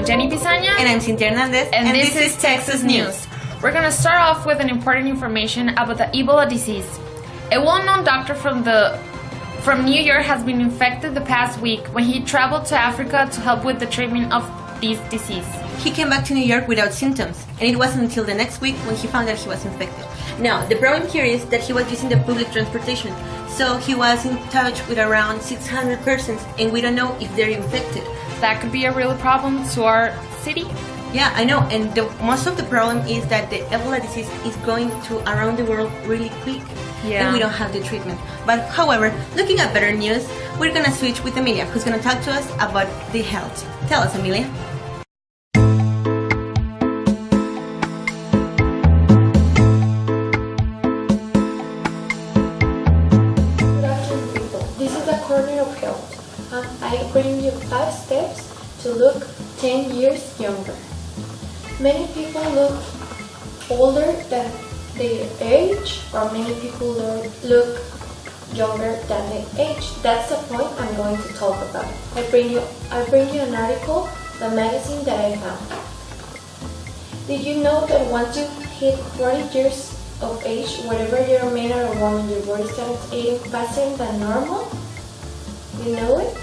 Jenny Pisaña. And I'm Cynthia Hernandez. And this is Texas News. We're going to start off with an important information about the Ebola disease. A well-known doctor from New York has been infected the past week when he traveled to Africa to help with the treatment of this disease. He came back to New York without symptoms, and it wasn't until the next week when he found that he was infected. Now, the problem here is that he was using the public transportation, so he was in touch with around 600 persons, and we don't know if they're infected. That could be a real problem to our city. Yeah, I know, and most of the problem is that the Ebola disease is going to around the world really quick, and we don't have the treatment. But however, looking at better news, we're gonna switch with Emilia, who's gonna talk to us about the health. Tell us, Emilia. Good afternoon, people. This is the Corner of Health, and I bring you 5 steps to look 10 years younger. Many people look older than their age, or many people look younger than their age. That's the point I'm going to talk about. I bring you an article, the magazine that I found. Did you know that once you hit 40 years of age, whatever you're a man or a woman, your body starts aging faster than normal? You know it?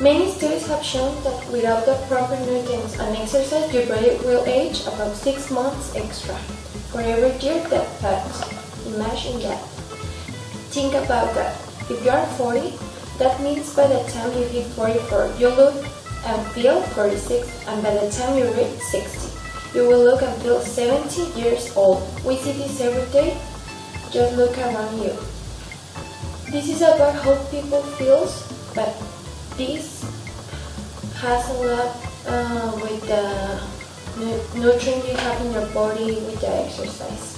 Many studies have shown that without the proper nutrients and exercise, your body will age about 6 months extra for every year that passes. Imagine that. Think about that. If you are 40, that means by the time you hit 44, you look and feel 46, and by the time you reach 60, you will look and feel 70 years old. We see this every day. Just look around you. This is about how people feel, but this has a lot with the nutrients you have in your body with the exercise.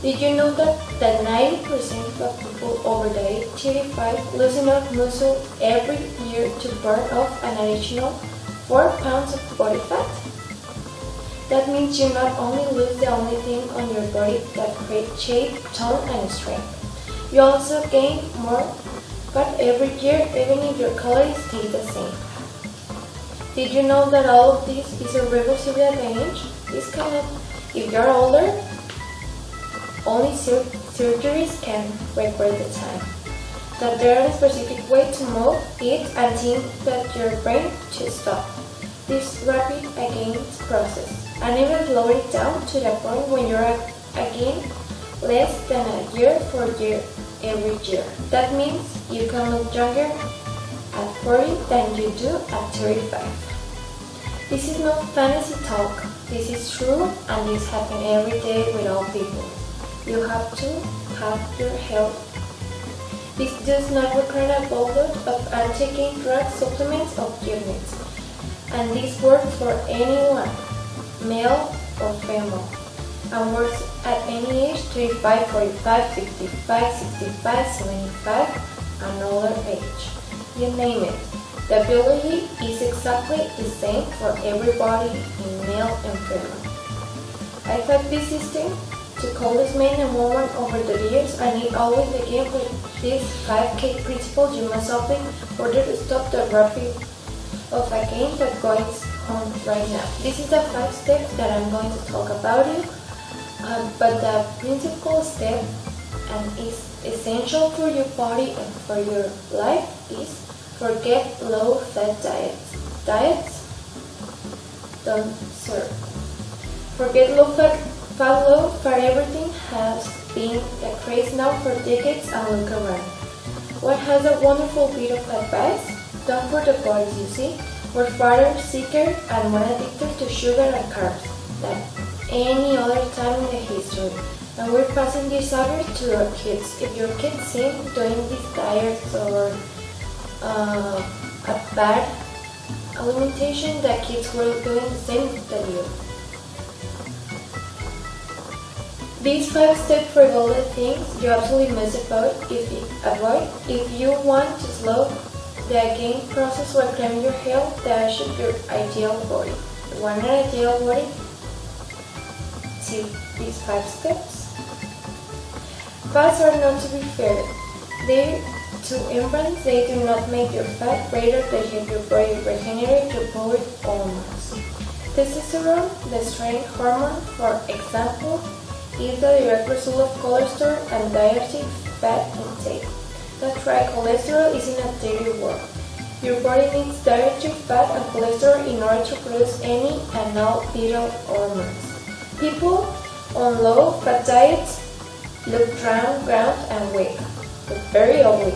Did you know that 90% of people over the age 35 lose enough muscle every year to burn off an additional 4 pounds of body fat? That means you not only lose the only thing on your body that creates shape, tone, and strength, you also gain more but every year, even if your calories stay the same. Did you know that all of this is irreversible at age? This cannot, if you're older, only surgeries can reverse the time. That there are a specific way to move, eat, and think that your brain should stop this rapid again process, and even slow it down to the point when you're again less than a year for year every year. That means you can look younger at 40 than you do at 35. This is not fantasy talk. This is true, and this happens every day with all people. You have to have your health. This does not require a boatload of anti-aging drug supplements or units, and this works for anyone, male or female, and works at any age, 35, 45, 65, 65, 75, and older age. You name it. The ability is exactly the same for everybody in male and female. I've had this system to countless men and women over the years, and it always began with these 5K principles you must open in order to stop the rapid of a game that goes on right now. This is the 5 steps that I'm going to talk about it. But the principal step and is essential for your body and for your life is forget low-fat diets. Diets don't serve. Forget low-fat, low-fat everything has been a craze now for decades, and look around. What has a wonderful bit of advice? Don't for the bodies, you see. We're farther, sicker, and more addicted to sugar and carbs than any other time in the history, and we're passing this over to our kids. If your kids see doing these diets or a bad alimentation, the kids will doing the same that you. These 5 steps for all the things you absolutely must avoid if you want to slow the gain process while climbing your health, that should your ideal body. You want an ideal body? See these 5 steps. Fads are known to be fair. They To imbalance, they do not make you fat, rather they help your body regenerate your body hormones. Testosterone, the strength hormone, for example, is the direct result of cholesterol and dietary fat intake. That's right, cholesterol is in a dirty world. Your body needs dietary fat and cholesterol in order to produce any and all vital hormones. People on low-fat diets look drowned, and weak, but very ugly.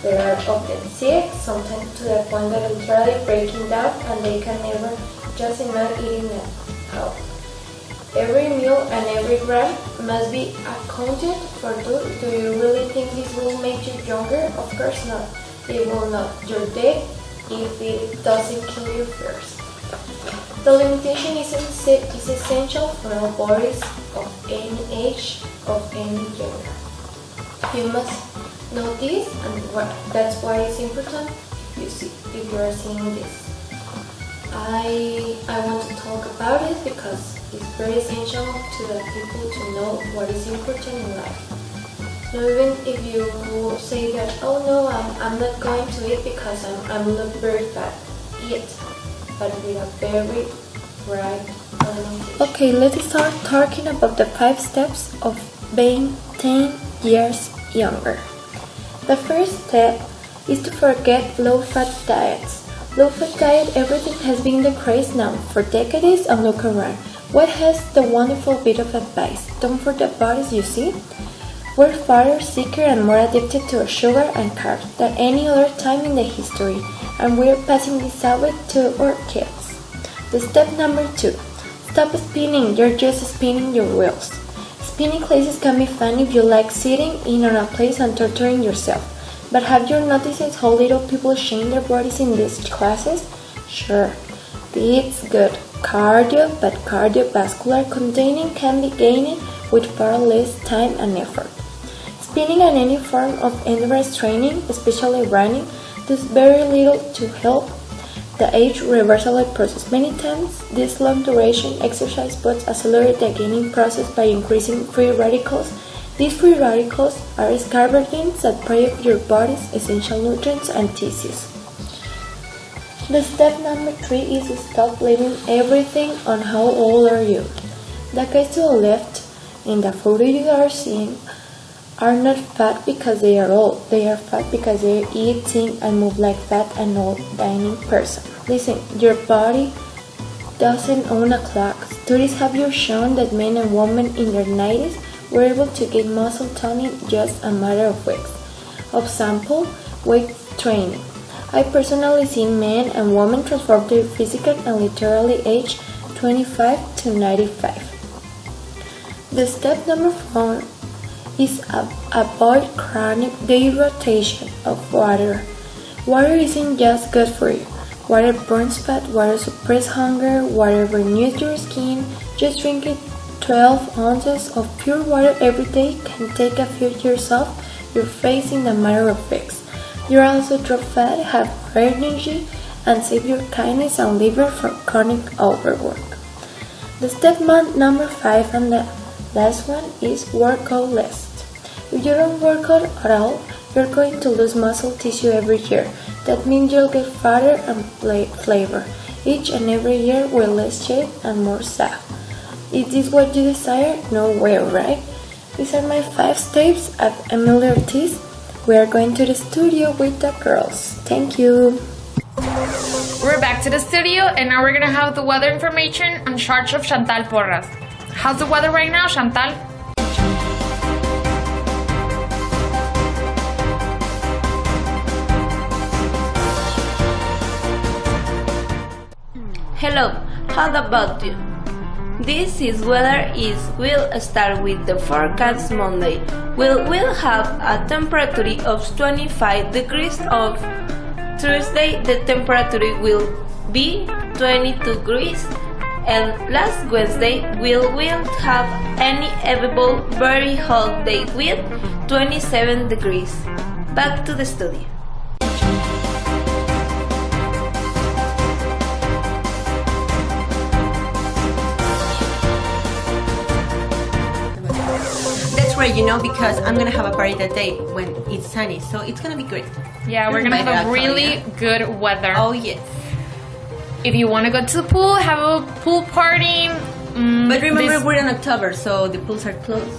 They are often sick, sometimes to the point that literally breaking down, and they can never just imagine eating out. Every meal and every gram must be accounted for. Do you really think this will make you younger? Of course not. It will not. You're dead if it doesn't kill you first. The limitation is essential for all bodies of any age, of any gender. You must know this, and that's why it's important if you are seeing this. I want to talk about it because it's very essential to the people to know what is important in life. Now, even if you say that, oh no, I'm not going to eat because I'm look very fat, eat, but with a very right alimentation. Okay, let's start talking about the 5 steps of being 10 years younger. The first step is to forget low-fat diets. Low-fat diet, everything has been the craze now for decades, and look around. What has the wonderful bit of advice? Don't forget bodies, you see? We're farther, sicker, and more addicted to sugar and carbs than any other time in the history, and we're passing this away to our kids. The step number 2. Stop spinning, you're just spinning your wheels. Spinning classes can be fun if you like sitting in on a place and torturing yourself. But have you noticed how little people shame their bodies in these classes? Sure, it's good cardio, but cardiovascular containing can be gained with far less time and effort. Spinning and any form of endurance training, especially running, does very little to help the age reversal process. Many times, this long-duration exercise both accelerate the gaining process by increasing free radicals. These free radicals are scavengers that prey of your body's essential nutrients and tissues. The step number 3 is to stop blaming everything on how old are you. The guys to the left in the photo you are seeing are not fat because they are old. They are fat because they eat, think, and move like fat and old dining person. Listen, your body doesn't own a clock. Studies have shown that men and women in their 90s were able to gain muscle tone in just a matter of weeks. Of sample weight training, I personally seen men and women transform their physical and literally age 25 to 95. The step number 4 is avoid chronic dehydration of water. Water isn't just good for you. Water burns fat, water suppresses hunger, water renews your skin. Just drink it. 12 ounces of pure water every day can take a few years off your face in a matter of weeks. You'll also drop fat, have more energy, and save your kidneys and liver from chronic overwork. The step number 5 and the last one is work out less. If you don't work out at all, you're going to lose muscle tissue every year. That means you'll get fatter and flavor each and every year with less shape and more saff. Is this what you desire? No way, right? These are my 5 steps at Emily Ortiz. We are going to the studio with the girls. Thank you. We're back to the studio, and now we're gonna have the weather information in charge of Chantal Porras. How's the weather right now, Chantal? Hello, how about you? This is weather we'll start with the forecast Monday. We'll have a temperature of 25 degrees. On Thursday, the temperature will be 22 degrees. And last Wednesday, we'll have an inevitable very hot day with 27 degrees. Back to the studio. you know, because I'm gonna have a party that day when it's sunny, so it's gonna be great. Yeah, we're gonna have a really good weather. Oh yes. If you want to go to the pool, have a pool party. But remember, we're in October, so the pools are closed.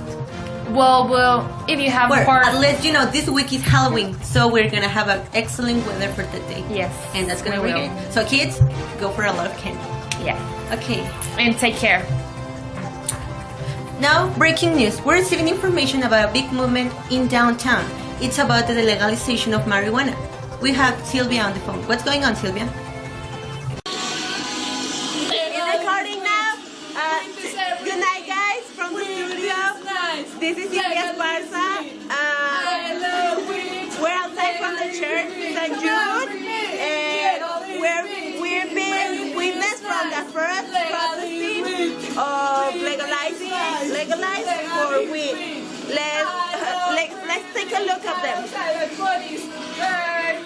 Well, if you have at least, you know, this week is Halloween, so we're gonna have an excellent weather for the day. Yes. And that's gonna be great. So kids, go for a lot of candy. Yeah. Okay. And take care. Now, breaking news. We're receiving information about a big movement in downtown. It's about the legalization of marijuana. We have Sylvia on the phone. What's going on, Sylvia? Recording now. Good night, guys, from the studio. This is Sylvia Esparza. We're outside from the church, St. Jude, and we've been witness from the first protesting of legalizing for weed. Let's take a look at them. I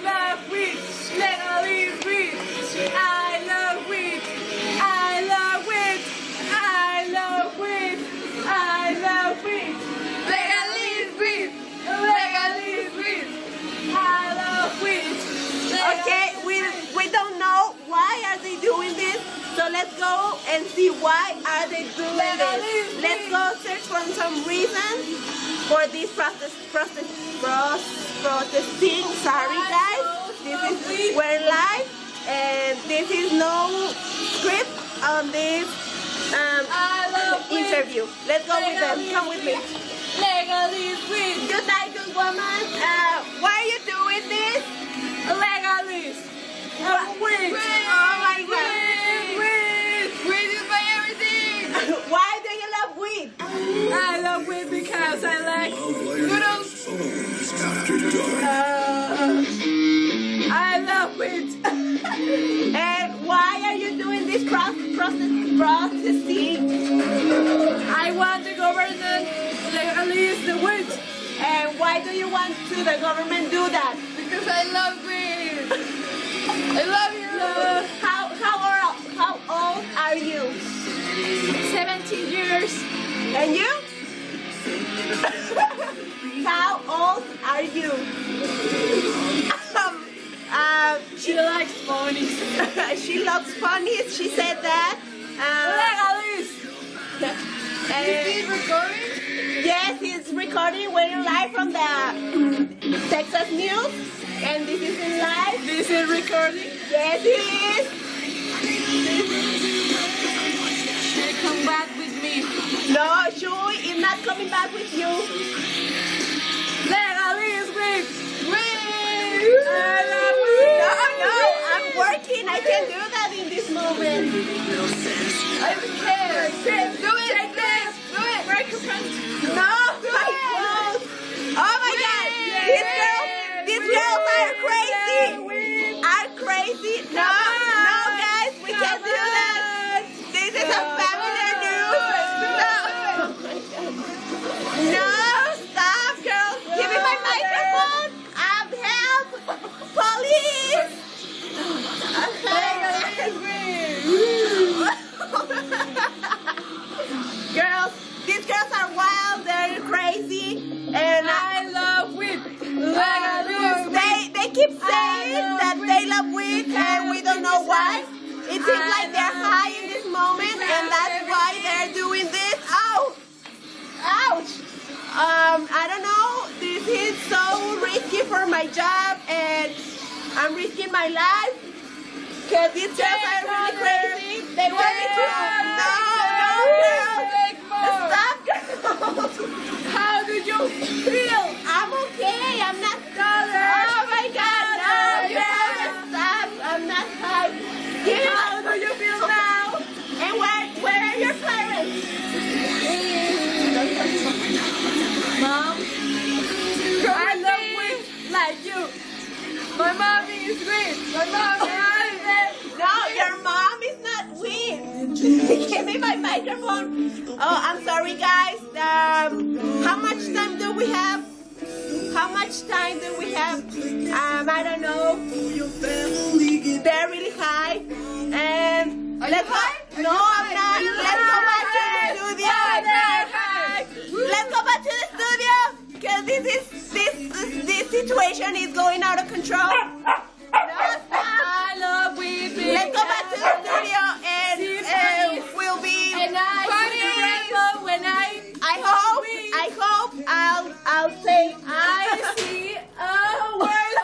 love weed. Legalize weed. I love weed. I love weed. I love weed. I love weed. Legalize weed. Legalize weed. I love weed. Okay, we don't know why are they doing this, so let's go and see why are they doing this. Let's go search for some reasons for this protesting. Sorry guys, this is we're live and this is no script on this interview. Let's go with them. Come with me. Legalize weed. Good night, good woman. Why are you doing this? Legalize. Weed. Oh my God. Weed. Weed is my everything. Why do you love weed? I love weed because I like noodles. I love weed. And why are you doing this protesting? I want the government legalize the weed. And why do you want the government do that? Because I love weed. I love you. How old are you? 17 years. And you? How old are you? She likes ponies. She loves ponies. She said that. Legalize. Is he recording? Yes, he's recording. We're live from the Texas News, and this is in live. This is recording. Yes, it is. Come back with me. No, Shui is not coming back with you. Legalize weed. No, I'm working. I can't do that in this moment. I don't care. Do it. Take this. Do it. Break your front. No, I won't. Oh my God. These girls are crazy. Are crazy. No, guys, we can't do that. This is a family news. No, stop, girls. Give me my microphone. Help. Police. Girls, these girls are wild, they're crazy, and I love weed. They keep saying that they love weed, and we don't know why. It seems like they're high in this moment, and that's why they're doing this. Ow! Ouch! I don't know. This is so risky for my job, and I'm risking my life. Cause these girls are really crazy. They want me to. No, girls. Stop, girls. How do you feel? I'm okay. I'm not colored. Oh my God, no, girls. Stop. I'm not high. How do you feel now? And where are your parents? Mom, I love weed like you. My mommy is weed. My mom is no, your mom is not weed. Give me my microphone. Oh, I'm sorry, guys. How much time do we have? How much time do we have? I don't know. They're really high. And let's go. No, I'm not. Let's go back to the studio. Let's go back to the studio. situation is going out of control. I love weeping. Let's go back to the studio and we'll be Party when I hope I'll say I see a world.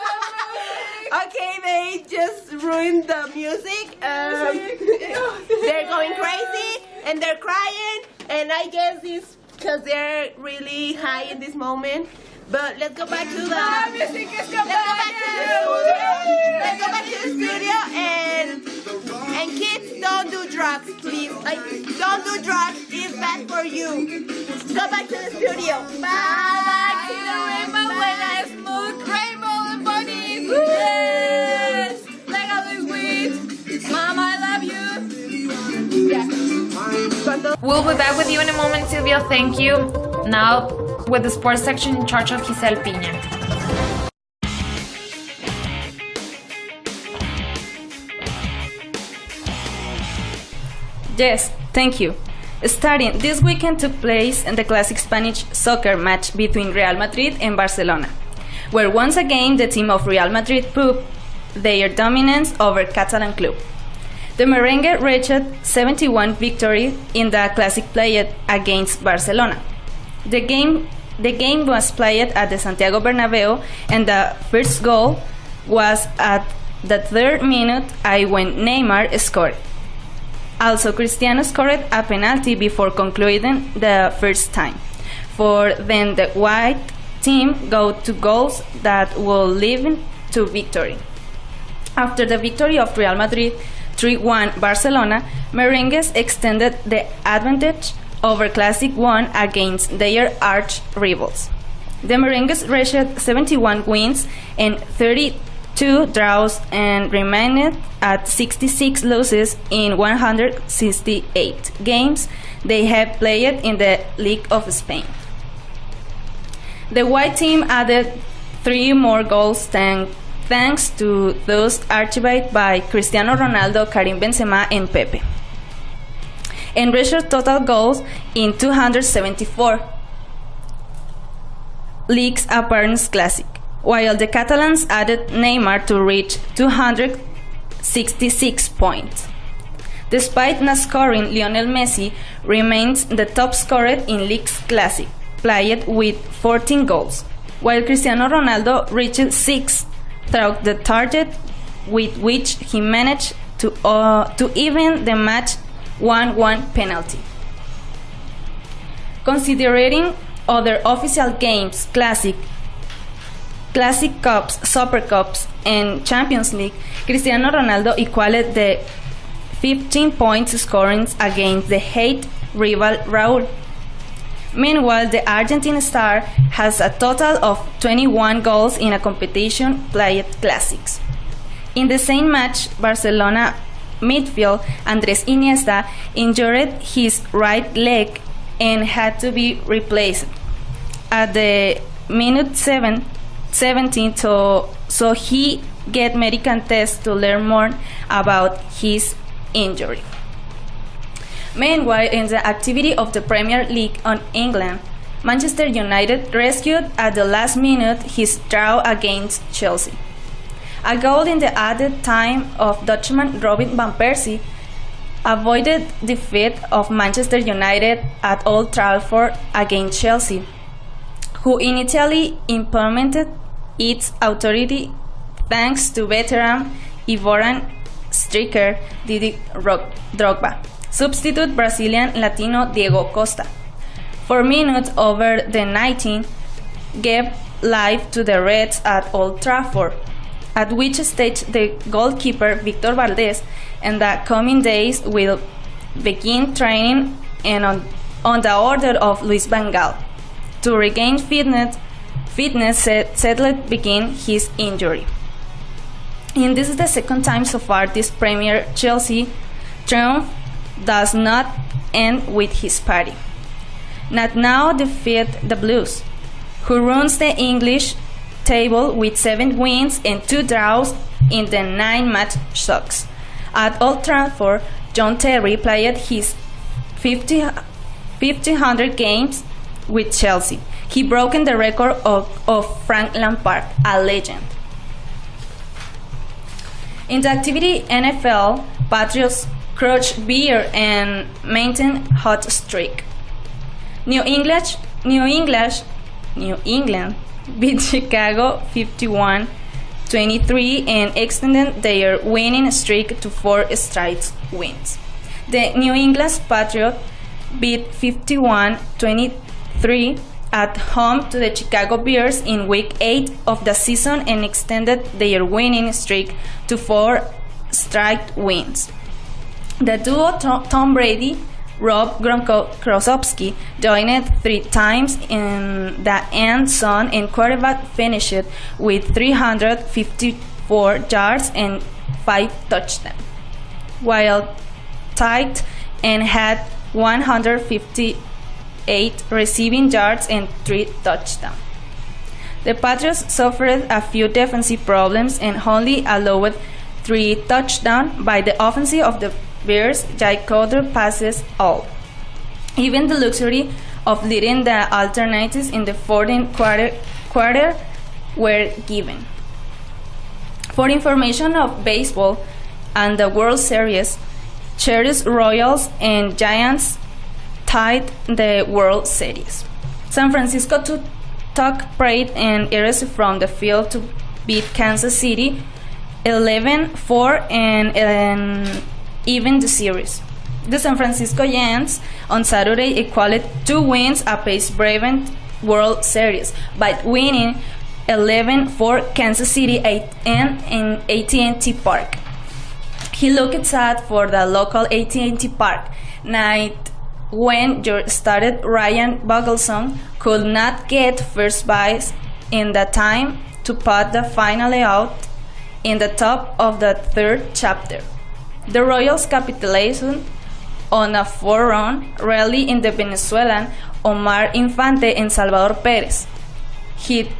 okay, they just ruined the music. They're going crazy and they're crying, and I guess it's because they're really high in this moment. But let's go back to the Let's go back to the studio and kids, don't do drugs, please. Like, don't do drugs. It's bad for you. Go back to the studio. Bye. See the rainbow when I smoke rainbow and bunnies. Yes, like all these weeds. Mom, I love you. Yeah. We'll be back with you in a moment, Silvia. Thank you. Now, with the sports section in charge of Giselle Piña. Yes, thank you. Starting this weekend took place in the classic Spanish soccer match between Real Madrid and Barcelona, where once again the team of Real Madrid proved their dominance over Catalan club. The merengue reached 71 victory in the classic played against Barcelona. The game was played at the Santiago Bernabéu, and the first goal was at the 3rd minute when Neymar scored. Also, Cristiano scored a penalty before concluding the first time. For then the white team go to goals that will lead to victory. After the victory of Real Madrid 3-1 Barcelona, merengues extended the advantage over Classic 1 against their arch rivals. The merengues reached 71 wins and 32 draws and remained at 66 losses in 168 games they have played in the League of Spain. The white team added 3 more goals thanks to those achieved by Cristiano Ronaldo, Karim Benzema, and Pepe, and reached total goals in 274 leagues appearance classic, while the Catalans added Neymar to reach 266 points. Despite not scoring, Lionel Messi remains the top scorer in Leagues Classic, played with 14 goals, while Cristiano Ronaldo reached 6th through the target, with which he managed to even the match 1-1 penalty. Considering other official games, Classic Cups, Super Cups, and Champions League, Cristiano Ronaldo equaled the 15 points scoring against the hate rival Raúl. Meanwhile, the Argentine star has a total of 21 goals in a competition played classics. In the same match, Barcelona midfield Andrés Iniesta injured his right leg and had to be replaced at the minute 17 so he get medical tests to learn more about his injury. Meanwhile, in the activity of the Premier League on England, Manchester United rescued at the last minute his draw against Chelsea. A goal in the added time of Dutchman Robin van Persie avoided defeat of Manchester United at Old Trafford against Chelsea, who initially implemented its authority thanks to veteran Ivorian striker Didier Drogba, substitute Brazilian Latino Diego Costa. 4 minutes over the 19 gave life to the Reds at Old Trafford, at which stage the goalkeeper Victor Valdés in the coming days will begin training and on the order of Luis Van Gaal to regain fitness settled begin his injury. And this is the second time so far this Premier Chelsea triumph does not end with his party. Not now defeat the Blues, who runs the English table with 7 wins and 2 draws in the 9-match shocks. At Old Trafford, John Terry played his 500 games with Chelsea, He broke the record of Frank Lampard, a legend. In the activity NFL, Patriots crushed beer and maintained hot streak. New England beat Chicago 51-23 and extended their winning streak to 4 straight wins. The New England Patriots beat 51-23 at home to the Chicago Bears in Week 8 of the season and extended their winning streak to 4 straight wins. The duo Tom Brady, Rob Gronkowski joined 3 times in the end zone, and quarterback finished with 354 yards and 5 touchdowns, while tight end had 158 receiving yards and 3 touchdowns. The Patriots suffered a few defensive problems and only allowed 3 touchdowns by the offensive of the Bears. Jay Crowder passes all. Even the luxury of leading the alternatives in the 14th quarter were given. For information of baseball and the World Series, Cherries, Royals, and Giants tied the World Series. San Francisco took pride and erased from the field to beat Kansas City 11-4 and even the series. The San Francisco Giants on Saturday equaled 2 wins apace Braves World Series by winning 11-4 Kansas City in AT&T Park. He looked sad for the local AT&T Park night when your started Ryan Bogleson could not get first base in the time to put the finale out in the top of the 3rd chapter. The Royals capitalized on a 4-run rally in the Venezuelan Omar Infante and Salvador Perez hit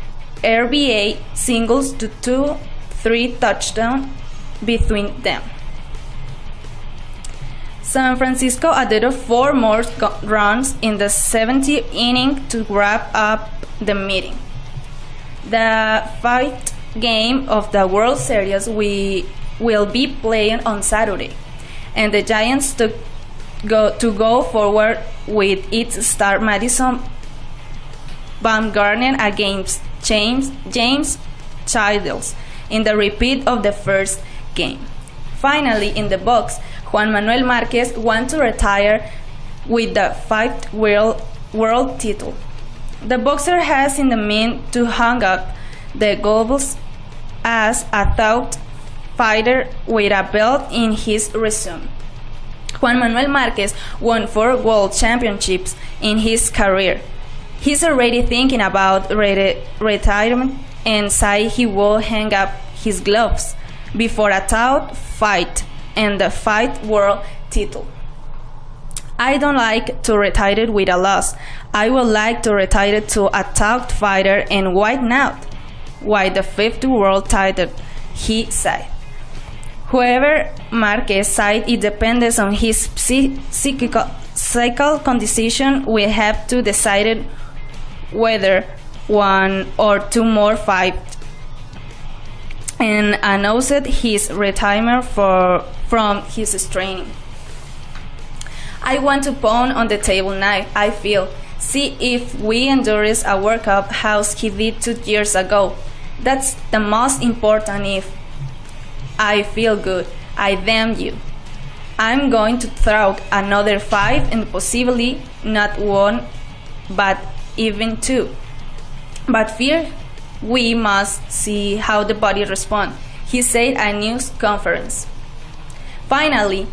RBI singles to 2-3 touchdowns between them. San Francisco added 4 more runs in the 7th inning to wrap up the meeting. The 5th game of the World Series will be played on Saturday, and the Giants to go forward with its star Madison Bumgarner against James Childs in the repeat of the first game. Finally, in the box, Juan Manuel Marquez wants to retire with the 5th world title. The boxer has in the mean to hang up the gloves as a top fighter with a belt in his resume. Juan Manuel Marquez won 4 world championships in his career. He's already thinking about retirement and said he will hang up his gloves before a top fight and the 5th world title. I don't like to retire with a loss. I would like to retire to a top fighter and why not? Why the 5th world title, he said. Whoever Marquez said it depends on his psychical condition. We have to decide whether 1 or 2 more fights, and announced his retirement from his training. I want to pound on the table now. I feel. See if we endures a World Cup as he did 2 years ago. That's the most important. If I feel good, I damn you. I'm going to throw another 5 and possibly not 1, but even 2. But fear, we must see how the body responds, he said at a news conference. Finally,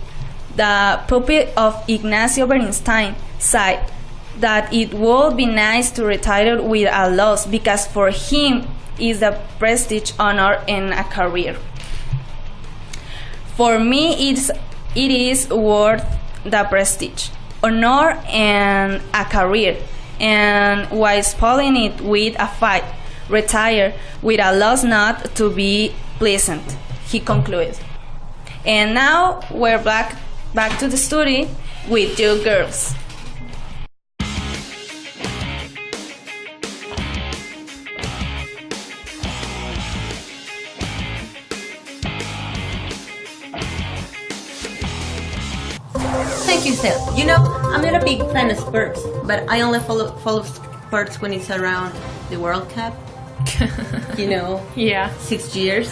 the puppet of Ignacio Bernstein said that it would be nice to retire with a loss because for him is a prestige, honor, and a career. For me, it is worth the prestige, honor, and a career, and while spoiling it with a fight, retire with a loss not to be pleasant, he concluded. And now we're back to the studio with you girls. like you said, you know, I'm not a big fan of sports, but I only follow sports when it's around the World Cup. You know, Yeah. 6 years.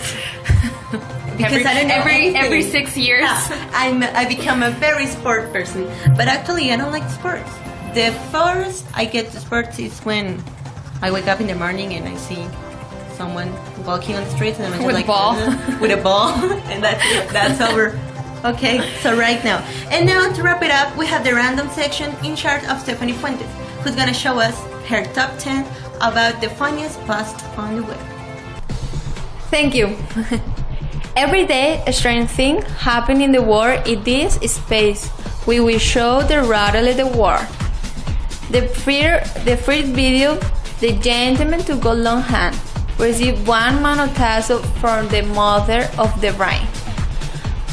Because I don't know every anything. 6 years. Yeah, I become a very sport person, but actually I don't like sports. The first I get to sports is when I wake up in the morning and I see someone walking on the streets and I'm just With like a ball. With a ball, and that's it. That's over. Okay, so right now. And now to wrap it up, we have the random section in charge of Stephanie Fuentes, who's gonna show us her top 10 about the funniest post on the web. Thank you. Every day, a strange thing happens in the world. In this space, we will show the rattle of the world. The first video, the gentleman to go long hand received one manotazo from the mother of the bride.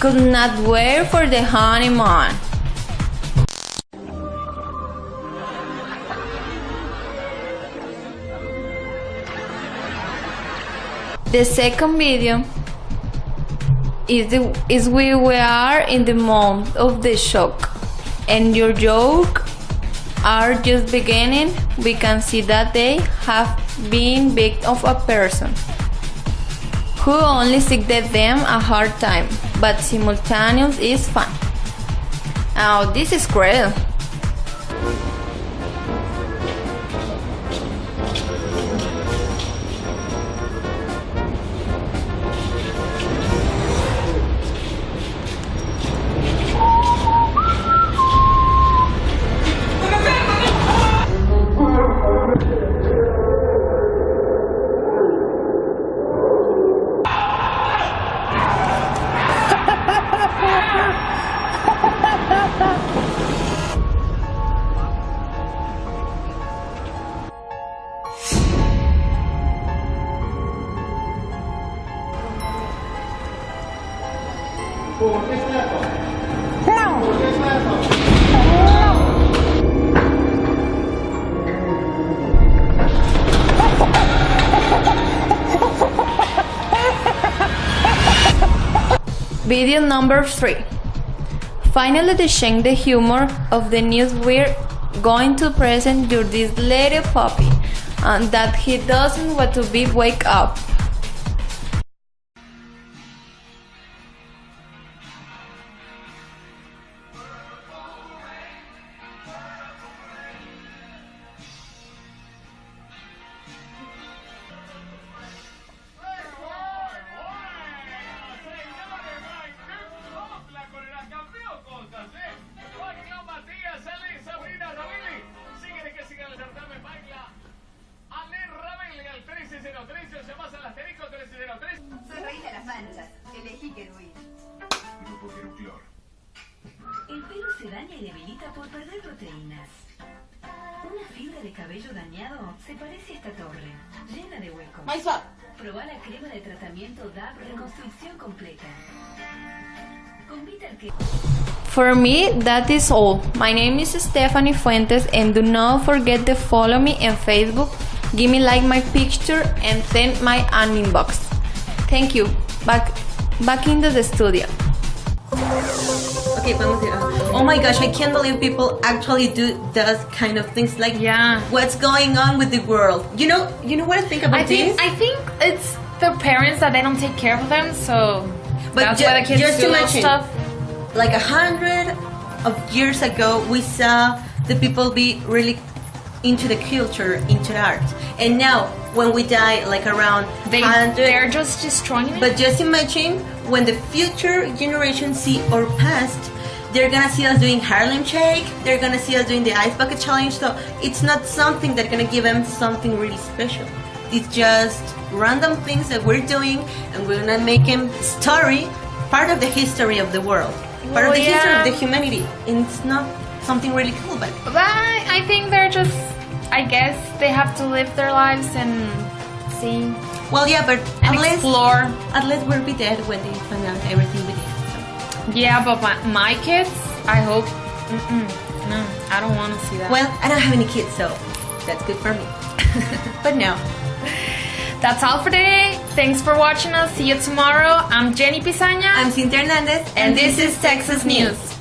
Could not wait for the honeymoon. The second video is we are in the moment of the shock and your joke are just beginning. We can see that they have been victim of a person who only seeks them a hard time, but simultaneous is fun. Oh, this is cruel. Video number 3. Finally, to change the humor of the news, we're going to present you this little puppy that he doesn't want to be wake up. El pelo se daña y debilita por perder proteínas. Una fibra de cabello dañado se parece a esta torre, llena de huecos. Proba la crema de tratamiento DAP Reconstrucción Completa. Con Vital que... For me, that is all. My name is Stephanie Fuentes, and do not forget to follow me on Facebook, give me like my picture, and send my inbox. Thank you. Back into the studio. Okay, vamos a ir. Oh my gosh, I can't believe people actually do those kind of things. Like, Yeah. what's going on with the world? You know what I think about this? I think it's the parents that they don't take care of them, so But that's why the kids just do that imagine, stuff. like 100 of years ago, we saw the people be really into the culture, into art, and now when we die, like around 100, They're just destroying it. But just imagine when the future generation see our past, they're gonna see us doing Harlem Shake, they're gonna see us doing the Ice Bucket Challenge, so it's not something that's gonna give them something really special. It's just random things that we're doing, and we're gonna make them story, part of the history of the world, part of the history of the humanity, and it's not something really cool, but I think they're just, I guess they have to live their lives and see well, yeah, but and explore. at least we'll be dead when they find out everything we did. So. Yeah, but my kids, I hope. No, I don't want to see that. Well, I don't have any kids, so that's good for me. But no. That's all for today. Thanks for watching us. See you tomorrow. I'm Jenny Pisaña. I'm Cintia Hernandez, and this is Texas News.